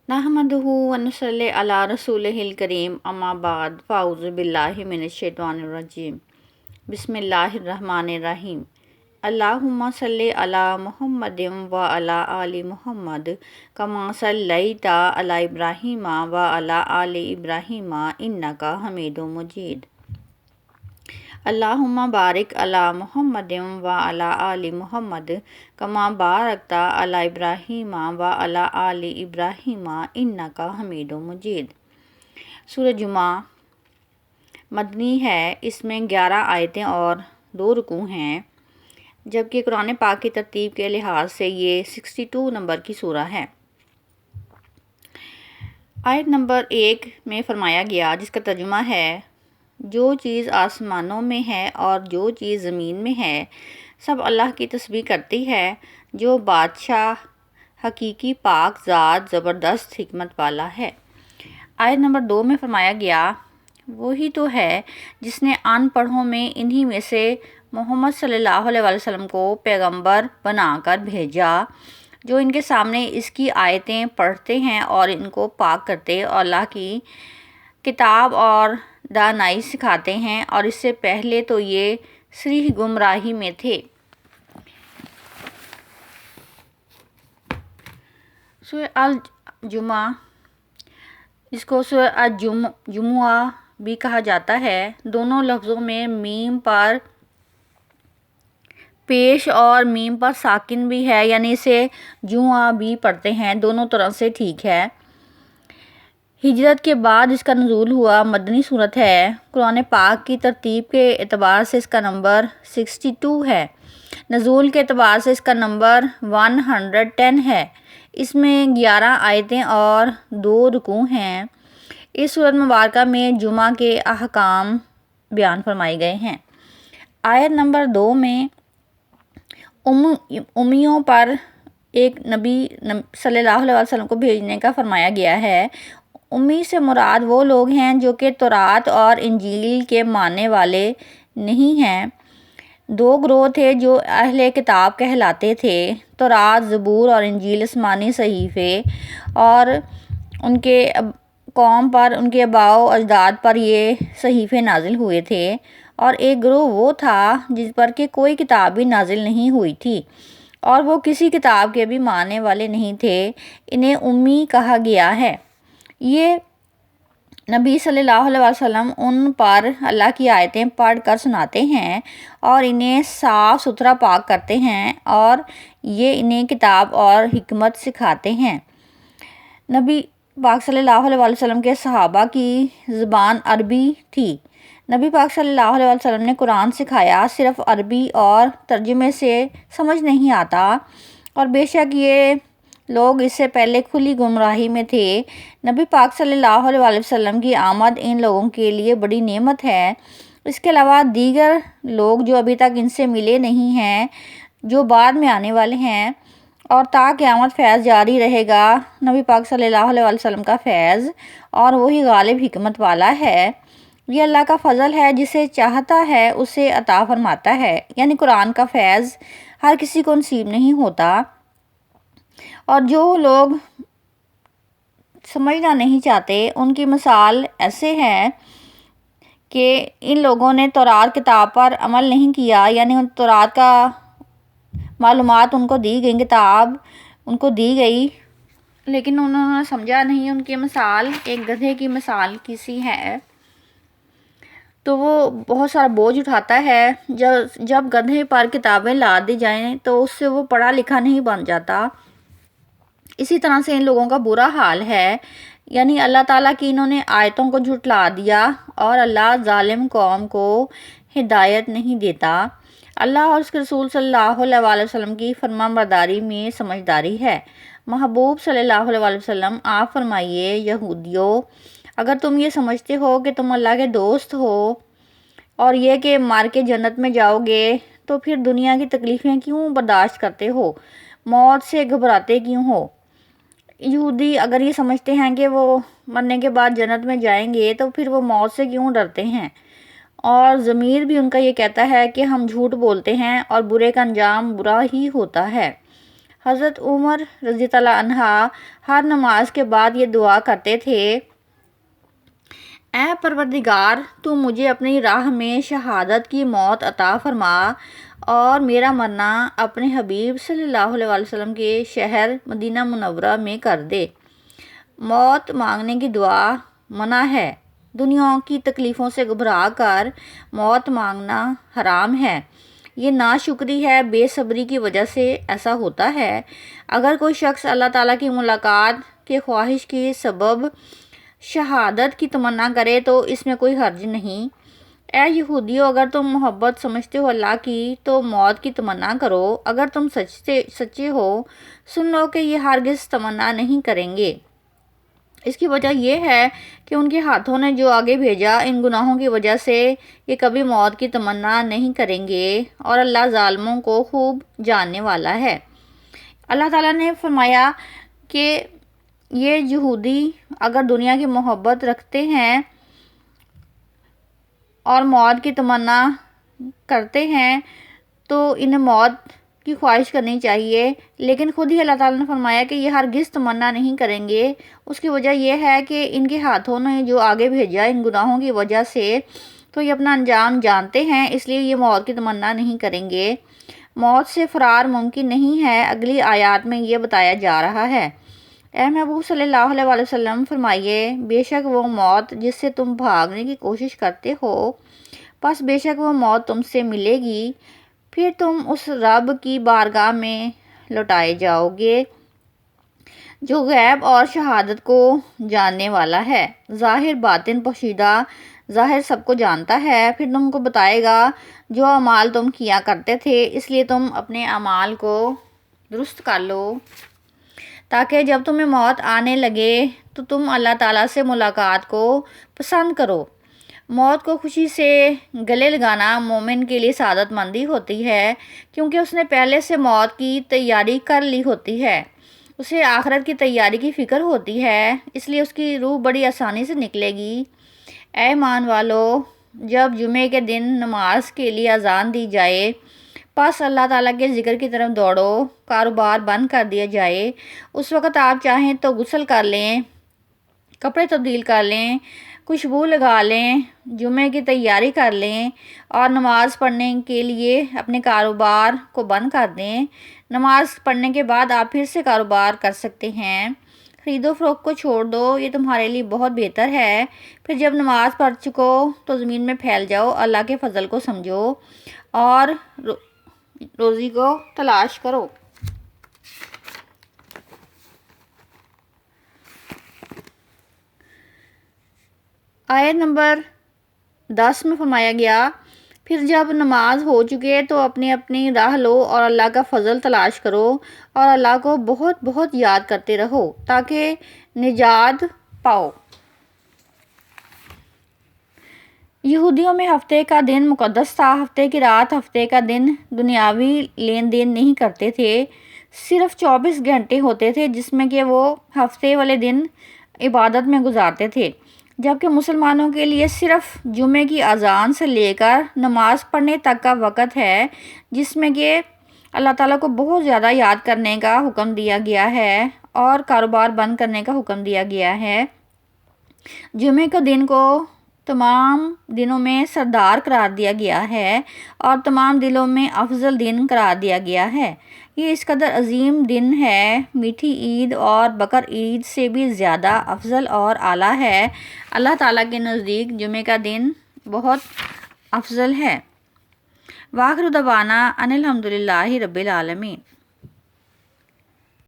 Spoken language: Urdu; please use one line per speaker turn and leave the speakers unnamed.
نحمدہ ونصلی علی رسولہ الکریم اما بعد فاعوذ باللہ من الشیطان الرجیم بسم اللہ الرحمن الرحیم اللہم صلی علی محمد وعلی آل محمد کما صلیت علی ابراہیم وعلی آل ابراہیم انک حمید مجید اللہم بارک علی محمد وعلی آل محمد کما بارکت علی ابراہیم وعلی آل ابراہیم انک حمید مجید۔ سورہ جمعہ مدنی ہے، اس میں 11 آیتیں اور 2 رکوع ہیں، جبکہ قرآن پاک کی ترتیب کے لحاظ سے یہ 62 نمبر کی سورہ ہے۔ آیت نمبر 1 میں فرمایا گیا، جس کا ترجمہ ہے، جو چیز آسمانوں میں ہے اور جو چیز زمین میں ہے سب اللہ کی تسبیح کرتی ہے، جو بادشاہ حقیقی پاک ذات زبردست حکمت والا ہے۔ آیت نمبر 2 میں فرمایا گیا، وہی تو ہے جس نے ان پڑھوں میں انہی میں سے محمد صلی اللہ علیہ وسلم کو پیغمبر بنا کر بھیجا، جو ان کے سامنے اس کی آیتیں پڑھتے ہیں اور ان کو پاک کرتے اور اللہ کی کتاب اور دانائی سکھاتے ہیں، اور اس سے پہلے تو یہ صریح گمراہی میں تھے۔ سورہ الجمعہ، جس کو سورہ الجمعہ بھی کہا جاتا ہے، دونوں لفظوں میں میم پر پیش اور میم پر ساکن بھی ہے، یعنی اسے جمعہ بھی پڑھتے ہیں، دونوں طرح سے ٹھیک ہے۔ ہجرت کے بعد اس کا نزول ہوا، مدنی صورت ہے۔ قرآن پاک کی ترتیب کے اعتبار سے اس کا نمبر 62 ہے، نزول کے اعتبار سے اس کا نمبر 110 ہے۔ اس میں 11 آیتیں اور 2 رکوع ہیں۔ اس سورت مبارکہ میں جمعہ کے احکام بیان فرمائے گئے ہیں۔ آیت نمبر 2 میں امیوں پر ایک نبی صلی اللہ علیہ وسلم کو بھیجنے کا فرمایا گیا ہے۔ امی سے مراد وہ لوگ ہیں جو کہ تورات اور انجیل کے ماننے والے نہیں ہیں۔ 2 گروہ تھے جو اہل کتاب کہلاتے تھے، تورات، زبور اور انجیل آسمانی صحیفے، اور ان کے قوم پر، ان کے آباء و اجداد پر یہ صحیفے نازل ہوئے تھے، اور ایک گروہ وہ تھا جس پر کہ کوئی کتاب بھی نازل نہیں ہوئی تھی اور وہ کسی کتاب کے بھی ماننے والے نہیں تھے، انہیں امی کہا گیا ہے۔ یہ نبی صلی اللہ علیہ وسلم ان پر اللہ کی آیتیں پڑھ کر سناتے ہیں اور انہیں صاف ستھرا پاک کرتے ہیں، اور یہ انہیں کتاب اور حکمت سکھاتے ہیں۔ نبی پاک صلی اللہ علیہ وسلم کے صحابہ کی زبان عربی تھی۔ نبی پاک صلی اللہ علیہ وسلم نے قرآن سکھایا، صرف عربی اور ترجمے سے سمجھ نہیں آتا، اور بے شک یہ لوگ اس سے پہلے کھلی گمراہی میں تھے۔ نبی پاک صلی اللہ علیہ وسلم کی آمد ان لوگوں کے لیے بڑی نعمت ہے۔ اس کے علاوہ دیگر لوگ جو ابھی تک ان سے ملے نہیں ہیں، جو بعد میں آنے والے ہیں، اور تا قیامت فیض جاری رہے گا، نبی پاک صلی اللہ علیہ وسلم کا فیض، اور وہی غالب حکمت والا ہے۔ یہ اللہ کا فضل ہے، جسے چاہتا ہے اسے عطا فرماتا ہے، یعنی قرآن کا فیض ہر کسی کو نصیب نہیں ہوتا، اور جو لوگ سمجھنا نہیں چاہتے ان کی مثال ایسے ہے کہ ان لوگوں نے تورات کتاب پر عمل نہیں کیا، یعنی تورات کا معلومات ان کو دی گئی، کتاب ان کو دی گئی، لیکن انہوں نے سمجھا نہیں۔ ان کی مثال ایک گدھے کی مثال کسی ہے، تو وہ بہت سارا بوجھ اٹھاتا ہے، جب گدھے پر کتابیں لا دی جائیں تو اس سے وہ پڑھا لکھا نہیں بن جاتا۔ اسی طرح سے ان لوگوں کا برا حال ہے، یعنی اللہ تعالیٰ کی انہوں نے آیتوں کو جھٹلا دیا، اور اللہ ظالم قوم کو ہدایت نہیں دیتا۔ اللہ اور اس کے رسول صلی اللہ علیہ وسلم کی فرمان برداری میں سمجھداری ہے۔ محبوب صلی اللہ علیہ وسلم، آپ فرمائیے، یہودیو، اگر تم یہ سمجھتے ہو کہ تم اللہ کے دوست ہو اور یہ کہ مار کے جنت میں جاؤ گے، تو پھر دنیا کی تکلیفیں کیوں برداشت کرتے ہو؟ موت سے گھبراتے کیوں ہو؟ یہودی اگر یہ سمجھتے ہیں کہ وہ مرنے کے بعد جنت میں جائیں گے، تو پھر وہ موت سے کیوں ڈرتے ہیں؟ اور ضمیر بھی ان کا یہ کہتا ہے کہ ہم جھوٹ بولتے ہیں اور برے کا انجام برا ہی ہوتا ہے۔ حضرت عمر رضی اللہ عنہ ہر نماز کے بعد یہ دعا کرتے تھے، اے پروردگار، تو مجھے اپنی راہ میں شہادت کی موت عطا فرما اور میرا مرنا اپنے حبیب صلی اللہ علیہ وسلم کے شہر مدینہ منورہ میں کر دے۔ موت مانگنے کی دعا منع ہے۔ دنیا کی تکلیفوں سے گھبرا کر موت مانگنا حرام ہے۔ یہ ناشکری ہے، بے صبری کی وجہ سے ایسا ہوتا ہے۔ اگر کوئی شخص اللہ تعالیٰ کی ملاقات کے خواہش کی سبب شہادت کی تمنا کرے تو اس میں کوئی حرج نہیں۔ اے یہودیو، اگر تم محبت سمجھتے ہو اللہ کی تو موت کی تمنا کرو۔ اگر تم سچے ہو، سن لو کہ یہ ہرگز تمنا نہیں کریں گے۔ اس کی وجہ یہ ہے کہ ان کے ہاتھوں نے جو آگے بھیجا، ان گناہوں کی وجہ سے یہ کبھی موت کی تمنا نہیں کریں گے اور اللہ ظالموں کو خوب جاننے والا ہے۔ اللہ تعالیٰ نے فرمایا کہ یہ یہودی اگر دنیا کی محبت رکھتے ہیں اور موت کی تمنا کرتے ہیں تو انہیں موت کی خواہش کرنی چاہیے، لیکن خود ہی اللہ تعالیٰ نے فرمایا کہ یہ ہرگز تمنا نہیں کریں گے۔ اس کی وجہ یہ ہے کہ ان کے ہاتھوں نے جو آگے بھیجا ان گناہوں کی وجہ سے، تو یہ اپنا انجام جانتے ہیں، اس لیے یہ موت کی تمنا نہیں کریں گے۔ موت سے فرار ممکن نہیں ہے، اگلی آیات میں یہ بتایا جا رہا ہے۔ اے محبوب صلی اللہ علیہ وسلم، فرمائیے، بے شک وہ موت جس سے تم بھاگنے کی کوشش کرتے ہو، پس بے شک وہ موت تم سے ملے گی، پھر تم اس رب کی بارگاہ میں لوٹائے جاؤ گے جو غیب اور شہادت کو جاننے والا ہے، ظاہر باطن پوشیدہ۔ ظاہر سب کو جانتا ہے، پھر تم کو بتائے گا جو اعمال تم کیا کرتے تھے، اس لیے تم اپنے اعمال کو درست کر لو تاکہ جب تمہیں موت آنے لگے تو تم اللہ تعالیٰ سے ملاقات کو پسند کرو۔ موت کو خوشی سے گلے لگانا مومن کے لیے سعادت مندی ہوتی ہے، کیونکہ اس نے پہلے سے موت کی تیاری کر لی ہوتی ہے۔ اسے آخرت کی تیاری کی فکر ہوتی ہے، اس لیے اس کی روح بڑی آسانی سے نکلے گی۔ اے ایمان والو، جب جمعے کے دن نماز کے لیے اذان دی جائے، پس اللہ تعالیٰ کے ذکر کی طرف دوڑو، کاروبار بند کر دیا جائے، اس وقت آپ چاہیں تو غسل کر لیں، کپڑے تبدیل کر لیں، خوشبو لگا لیں، جمعے کی تیاری کر لیں اور نماز پڑھنے کے لیے اپنے کاروبار کو بند کر دیں۔ نماز پڑھنے کے بعد آپ پھر سے کاروبار کر سکتے ہیں۔ خرید و فروخت کو چھوڑ دو، یہ تمہارے لیے بہت بہتر ہے۔ پھر جب نماز پڑھ چکو تو زمین میں پھیل جاؤ، اللہ کے فضل کو سمجھو اور روزی کو تلاش کرو۔ آیت نمبر 10 میں فرمایا گیا، پھر جب نماز ہو چکے تو اپنی اپنی راہ لو اور اللہ کا فضل تلاش کرو اور اللہ کو بہت بہت یاد کرتے رہو تاکہ نجات پاؤ۔ یہودیوں میں ہفتے کا دن مقدس تھا۔ ہفتے کی رات، ہفتے کا دن دنیاوی لین دین نہیں کرتے تھے، صرف 24 گھنٹے ہوتے تھے جس میں کہ وہ ہفتے والے دن عبادت میں گزارتے تھے، جبکہ مسلمانوں کے لیے صرف جمعے کی اذان سے لے کر نماز پڑھنے تک کا وقت ہے جس میں کہ اللہ تعالیٰ کو بہت زیادہ یاد کرنے کا حکم دیا گیا ہے اور کاروبار بند کرنے کا حکم دیا گیا ہے۔ جمعے کے دن کو تمام دنوں میں سردار قرار دیا گیا ہے اور تمام دنوں میں افضل دن قرار دیا گیا ہے۔ یہ اس قدر عظیم دن ہے، میٹھی عید اور بقر عید سے بھی زیادہ افضل اور اعلیٰ ہے۔ اللہ تعالیٰ کے نزدیک جمعے کا دن بہت افضل ہے۔ وآخر دعوانا ان الحمد للہ رب العالمین۔